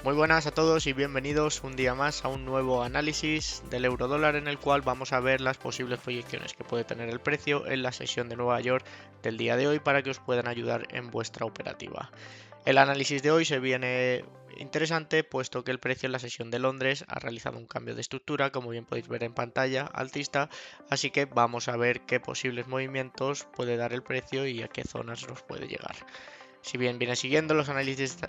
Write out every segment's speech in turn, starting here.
Muy buenas a todos y bienvenidos un día más a un nuevo análisis del eurodólar en el cual vamos a ver las posibles proyecciones que puede tener el precio en la sesión de Nueva York del día de hoy para que os puedan ayudar en vuestra operativa. El análisis de hoy se viene interesante puesto que el precio en la sesión de Londres ha realizado un cambio de estructura, como bien podéis ver en pantalla, alcista, así que vamos a ver qué posibles movimientos puede dar el precio y a qué zonas nos puede llegar. Si bien vienes siguiendo los análisis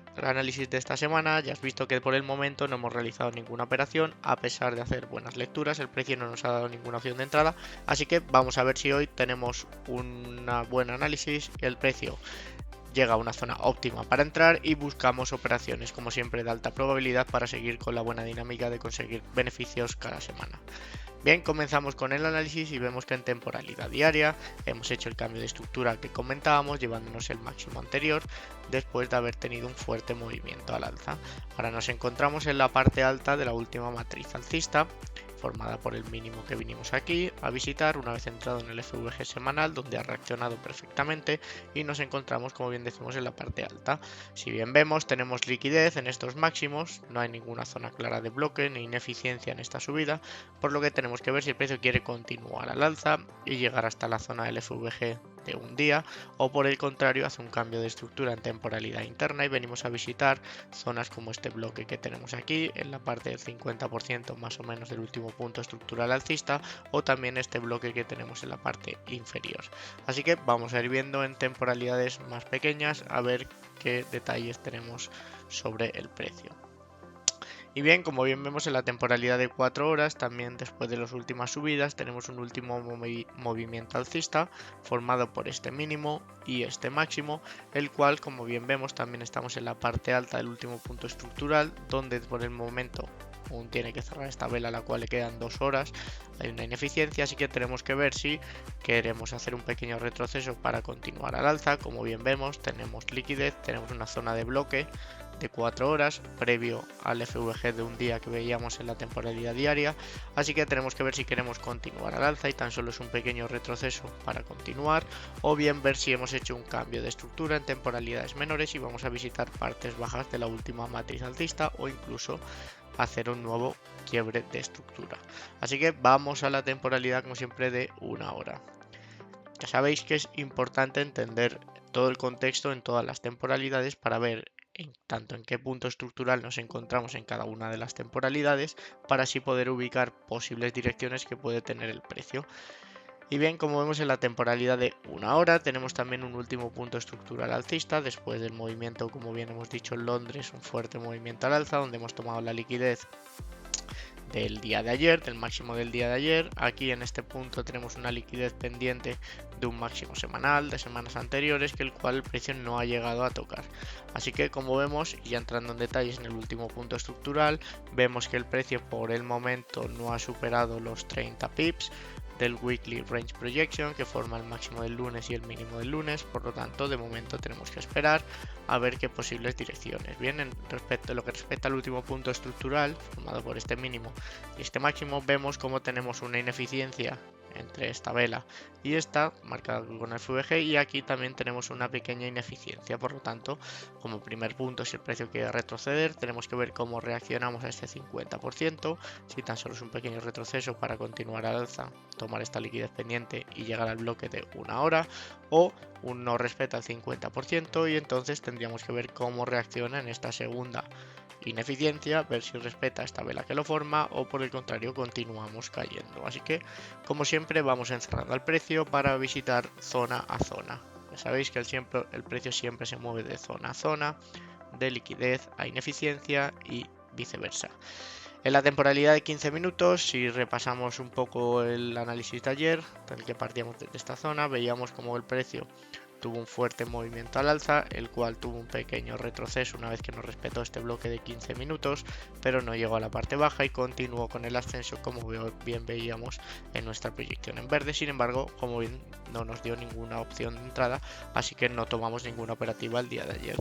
de esta semana, ya has visto que por el momento no hemos realizado ninguna operación, a pesar de hacer buenas lecturas, el precio no nos ha dado ninguna opción de entrada, así que vamos a ver si hoy tenemos un buen análisis y el precio llega a una zona óptima para entrar y buscamos operaciones como siempre de alta probabilidad para seguir con la buena dinámica de conseguir beneficios cada semana. Bien, comenzamos con el análisis y vemos que en temporalidad diaria hemos hecho el cambio de estructura que comentábamos, llevándonos el máximo anterior después de haber tenido un fuerte movimiento al alza. Ahora nos encontramos en la parte alta de la última matriz alcista, formada por el mínimo que vinimos aquí a visitar una vez entrado en el FVG semanal, donde ha reaccionado perfectamente y nos encontramos, como bien decimos, en la parte alta. Si bien vemos, tenemos liquidez en estos máximos, no hay ninguna zona clara de bloque ni ineficiencia en esta subida, por lo que tenemos que ver si el precio quiere continuar al alza y llegar hasta la zona del FVG de un día, o por el contrario hace un cambio de estructura en temporalidad interna y venimos a visitar zonas como este bloque que tenemos aquí en la parte del 50% más o menos del último punto estructural alcista, o también este bloque que tenemos en la parte inferior. Así que vamos a ir viendo en temporalidades más pequeñas a ver qué detalles tenemos sobre el precio. Y bien, como bien vemos en la temporalidad de 4 horas, también después de las últimas subidas, tenemos un último movimiento alcista formado por este mínimo y este máximo, el cual, como bien vemos, también estamos en la parte alta del último punto estructural, donde por el momento aún tiene que cerrar esta vela a la cual le quedan 2 horas, hay una ineficiencia, así que tenemos que ver si queremos hacer un pequeño retroceso para continuar al alza. Como bien vemos, tenemos liquidez, tenemos una zona de bloque de 4 horas previo al FVG de un día que veíamos en la temporalidad diaria, así que tenemos que ver si queremos continuar al alza y tan solo es un pequeño retroceso para continuar, o bien ver si hemos hecho un cambio de estructura en temporalidades menores y vamos a visitar partes bajas de la última matriz alcista o incluso hacer un nuevo quiebre de estructura. Así que vamos a la temporalidad como siempre de una hora. Ya sabéis que es importante entender todo el contexto en todas las temporalidades para ver tanto en qué punto estructural nos encontramos en cada una de las temporalidades para así poder ubicar posibles direcciones que puede tener el precio. Y bien, como vemos en la temporalidad de una hora, tenemos también un último punto estructural alcista después del movimiento, como bien hemos dicho en Londres, un fuerte movimiento al alza donde hemos tomado la liquidez del día de ayer, del máximo del día de ayer. Aquí en este punto tenemos una liquidez pendiente de un máximo semanal de semanas anteriores, que el cual el precio no ha llegado a tocar. Así que como vemos, y ya entrando en detalles en el último punto estructural, vemos que el precio por el momento no ha superado los 30 pips del Weekly Range Projection, que forma el máximo del lunes y el mínimo del lunes. Por lo tanto, de momento tenemos que esperar a ver qué posibles direcciones. Bien, en lo que respecta al último punto estructural formado por este mínimo y este máximo, vemos como tenemos una ineficiencia entre esta vela y esta marcada con el FVG, y aquí también tenemos una pequeña ineficiencia. Por lo tanto, como primer punto, si el precio quiere retroceder, tenemos que ver cómo reaccionamos a este 50%, si tan solo es un pequeño retroceso para continuar al alza, tomar esta liquidez pendiente y llegar al bloque de una hora, o un no respeta al 50%, y entonces tendríamos que ver cómo reacciona en esta segunda ineficiencia, ver si respeta esta vela que lo forma o por el contrario continuamos cayendo. Así que, como siempre, vamos encerrando al precio para visitar zona a zona. Ya sabéis que el precio siempre se mueve de zona a zona, de liquidez a ineficiencia y viceversa. En la temporalidad de 15 minutos, si repasamos un poco el análisis de ayer, del que partíamos de esta zona, veíamos como el precio tuvo un fuerte movimiento al alza, el cual tuvo un pequeño retroceso una vez que nos respetó este bloque de 15 minutos, pero no llegó a la parte baja y continuó con el ascenso, como bien veíamos en nuestra proyección en verde. Sin embargo, como bien, no nos dio ninguna opción de entrada, así que no tomamos ninguna operativa el día de ayer.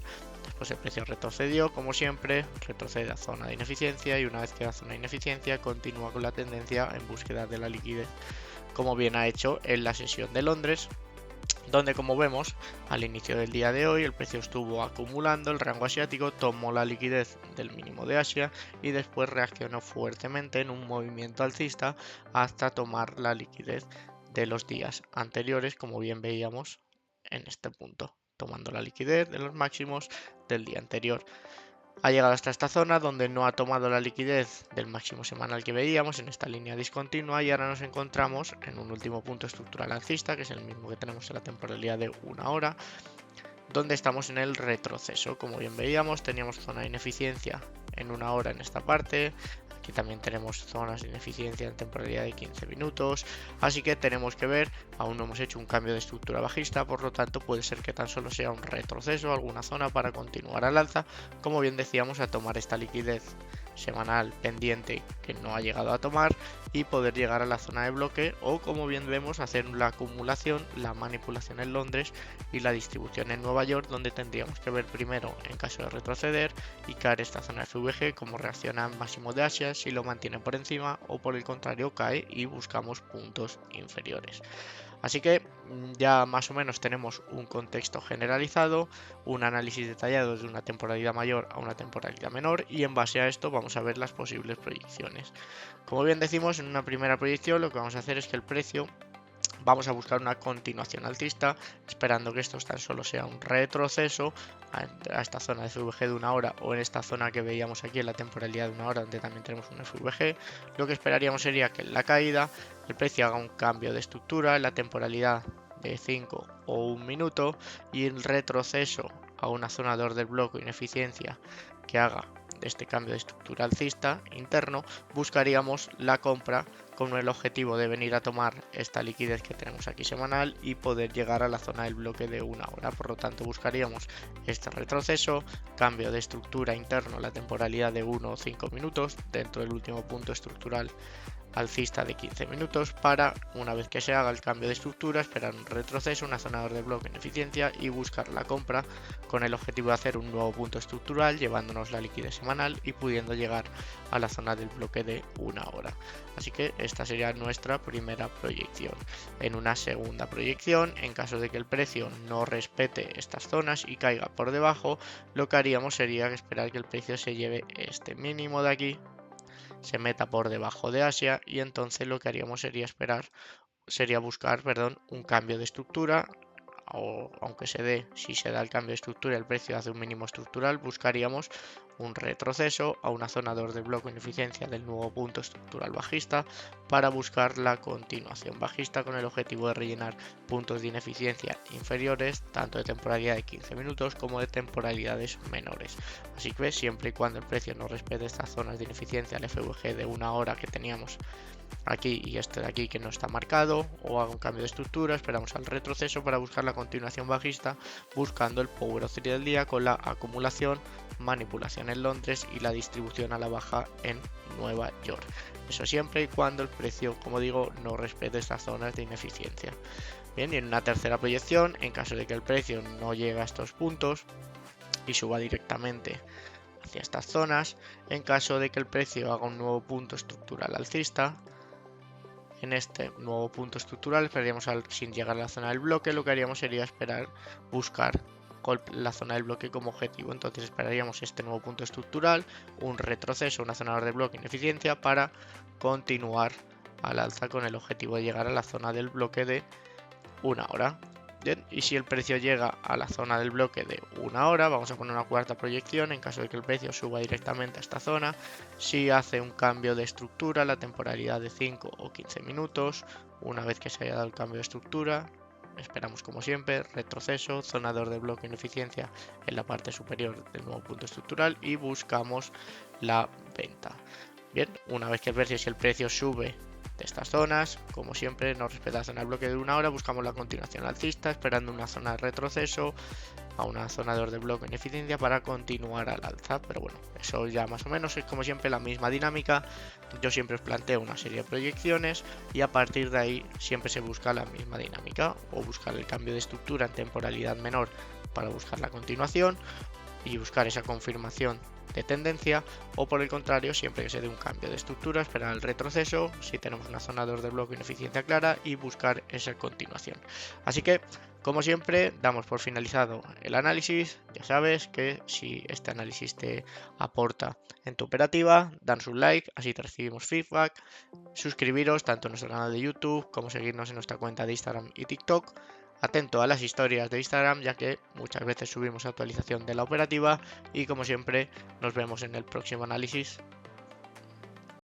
Después el precio retrocedió, como siempre, retrocede a zona de ineficiencia y una vez que da zona de ineficiencia continúa con la tendencia en búsqueda de la liquidez, como bien ha hecho en la sesión de Londres, donde, como vemos, al inicio del día de hoy el precio estuvo acumulando el rango asiático, tomó la liquidez del mínimo de Asia y después reaccionó fuertemente en un movimiento alcista hasta tomar la liquidez de los días anteriores, como bien veíamos en este punto, tomando la liquidez de los máximos del día anterior. Ha llegado hasta esta zona donde no ha tomado la liquidez del máximo semanal que veíamos en esta línea discontinua, y ahora nos encontramos en un último punto estructural alcista, que es el mismo que tenemos en la temporalidad de una hora, donde estamos en el retroceso. Como bien veíamos, teníamos zona de ineficiencia en una hora en esta parte. Aquí también tenemos zonas de ineficiencia en temporalidad de 15 minutos, así que tenemos que ver, aún no hemos hecho un cambio de estructura bajista, por lo tanto puede ser que tan solo sea un retroceso, alguna zona para continuar al alza, como bien decíamos, a tomar esta liquidez semanal pendiente que no ha llegado a tomar y poder llegar a la zona de bloque, o como bien vemos, hacer la acumulación, la manipulación en Londres y la distribución en Nueva York, donde tendríamos que ver primero, en caso de retroceder y caer esta zona de FVG, cómo reacciona al máximo de Asia, si lo mantiene por encima o por el contrario cae y buscamos puntos inferiores. Así que ya más o menos tenemos un contexto generalizado, un análisis detallado de una temporalidad mayor a una temporalidad menor, y en base a esto vamos a ver las posibles proyecciones. Como bien decimos, en una primera proyección lo que vamos a hacer es que el precio, vamos a buscar una continuación alcista, esperando que esto tan solo sea un retroceso a esta zona de FVG de una hora, o en esta zona que veíamos aquí en la temporalidad de una hora, donde también tenemos un FVG. Lo que esperaríamos sería que en la caída el precio haga un cambio de estructura en la temporalidad de 5 o 1 minuto, y el retroceso a una zona de orden bloque o ineficiencia que haga de este cambio de estructura alcista interno, buscaríamos la compra con el objetivo de venir a tomar esta liquidez que tenemos aquí semanal y poder llegar a la zona del bloque de una hora. Por lo tanto, buscaríamos este retroceso, cambio de estructura interno, la temporalidad de 1 o 5 minutos dentro del último punto estructural alcista de 15 minutos, para, una vez que se haga el cambio de estructura, esperar un retroceso, una zona de bloque en eficiencia y buscar la compra con el objetivo de hacer un nuevo punto estructural, llevándonos la liquidez semanal y pudiendo llegar a la zona del bloque de una hora. Así que esta sería nuestra primera proyección. En una segunda proyección, en caso de que el precio no respete estas zonas y caiga por debajo, lo que haríamos sería esperar que el precio se lleve este mínimo de aquí, se meta por debajo de Asia, y entonces lo que haríamos sería buscar un cambio de estructura, o aunque si se da el cambio de estructura y el precio hace un mínimo estructural, buscaríamos un retroceso a una zona de orden bloque ineficiencia del nuevo punto estructural bajista para buscar la continuación bajista, con el objetivo de rellenar puntos de ineficiencia inferiores, tanto de temporalidad de 15 minutos como de temporalidades menores. Así que siempre y cuando el precio no respete estas zonas de ineficiencia, el FVG de una hora que teníamos aquí y este de aquí que no está marcado, o haga un cambio de estructura, esperamos al retroceso para buscar la continuación bajista, buscando el Power of 3 del día con la acumulación, manipulación en Londres y la distribución a la baja en Nueva York. Eso siempre y cuando el precio, como digo, no respete estas zonas de ineficiencia. Bien, y en una tercera proyección, en caso de que el precio no llegue a estos puntos y suba directamente hacia estas zonas, en caso de que el precio haga un nuevo punto estructural alcista, en este nuevo punto estructural esperaríamos sin llegar a la zona del bloque, lo que haríamos sería buscar la zona del bloque como objetivo. Entonces esperaríamos este nuevo punto estructural, un retroceso, una zona de bloque ineficiencia, para continuar al alza con el objetivo de llegar a la zona del bloque de una hora. Bien, y si el precio llega a la zona del bloque de una hora, vamos a poner una cuarta proyección. En caso de que el precio suba directamente a esta zona, si hace un cambio de estructura, la temporalidad de 5 o 15 minutos, una vez que se haya dado el cambio de estructura, esperamos como siempre retroceso, zona de orden bloque ineficiencia en la parte superior del nuevo punto estructural y buscamos la venta. Bien, una vez que si el precio sube de estas zonas, como siempre, no respeta la zona del bloque de una hora, buscamos la continuación alcista, esperando una zona de retroceso a una zona de orden bloque ineficiencia para continuar al alza. Pero bueno, eso ya más o menos es como siempre la misma dinámica. Yo siempre os planteo una serie de proyecciones y a partir de ahí siempre se busca la misma dinámica, o buscar el cambio de estructura en temporalidad menor para buscar la continuación, y buscar esa confirmación de tendencia, o por el contrario, siempre que se dé un cambio de estructura, esperar el retroceso si tenemos una zona de orden bloque ineficiencia clara y buscar esa continuación. Así que, como siempre, damos por finalizado el análisis. Ya sabes que si este análisis te aporta en tu operativa, danos un like, así te recibimos feedback. Suscribiros tanto en nuestro canal de YouTube como seguirnos en nuestra cuenta de Instagram y TikTok. Atento a las historias de Instagram, ya que muchas veces subimos actualización de la operativa. Y como siempre, nos vemos en el próximo análisis.